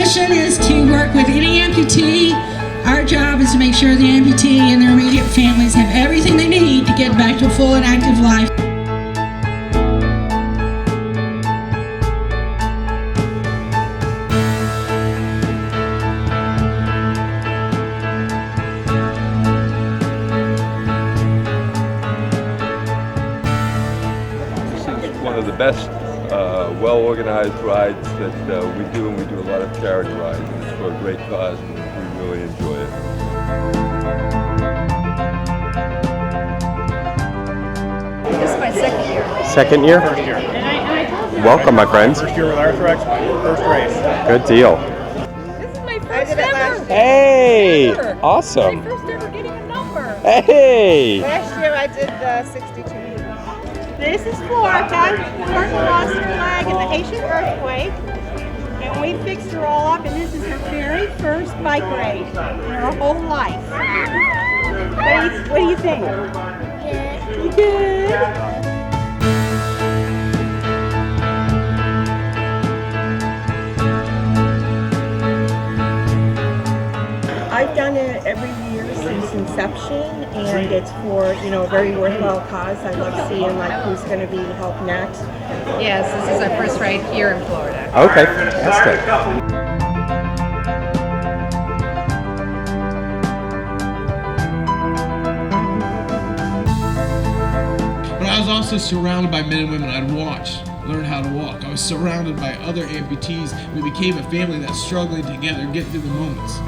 mission is to work with any amputee. Our job is to make sure the amputee and their immediate families have everything they need to get back to a full and active life. One of the best well-organized rides that we do, and we do a lot of charity rides. It's for a great cause, and we really enjoy it. This is my second year. Second year? First year. Welcome, my friends. First year with Arthrex, first race. Good deal. This is my first ever. Hey, My awesome. first ever getting a number. Hey. Last year I did 62. This is Florida. Florida lost her leg in the Haitian earthquake, and we fixed her all up, and this is her very first bike race in her whole life. What do you think? Good. Good. I've done it every year since inception, and it's for, a very worthwhile cause. I love seeing who's going to be helped next. Yes, this is our first ride here in Florida. Okay, fantastic. But I was also surrounded by men and women I'd watch learn how to walk. I was surrounded by other amputees. We became a family that's struggling together, getting through the moments.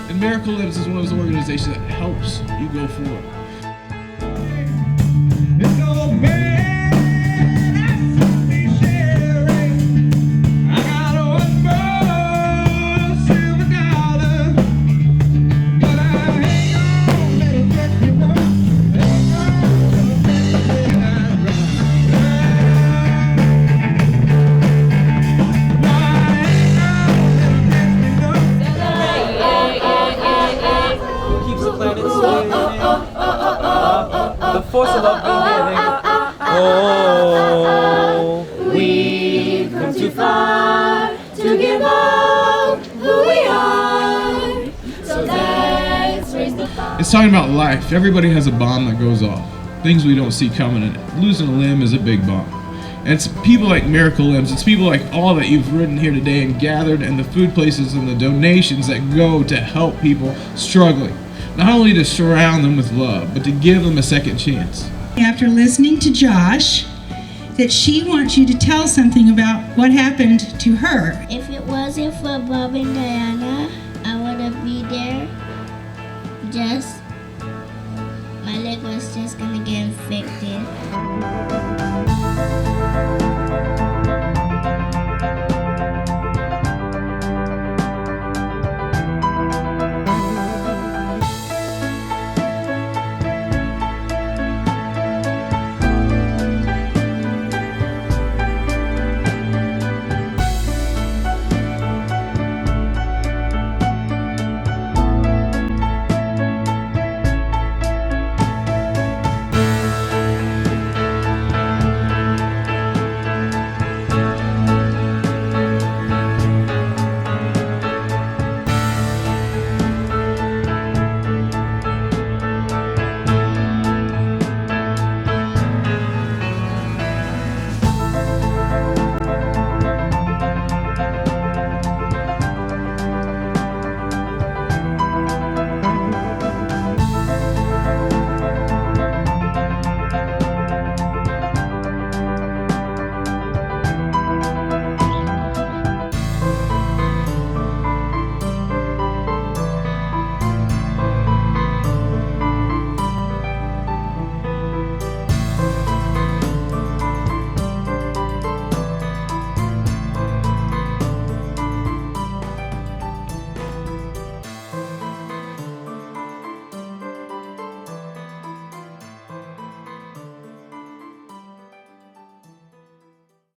And Miracle Limbs is one of those organizations that helps you go forward. The force of love oh, we've come too far to give up who we are. So let's raise the bar. It's talking about life. Everybody has a bomb that goes off. Things we don't see coming, and losing a limb is a big bomb. And it's people like Miracle Limbs, it's people like all that you've written here today and gathered, and the food places and the donations that go to help people struggling. Not only to surround them with love, but to give them a second chance. After listening to Josh, that she wants you to tell something about what happened to her. If it wasn't for Bob and Diana, I wouldn't be there. My leg was just gonna get fixed.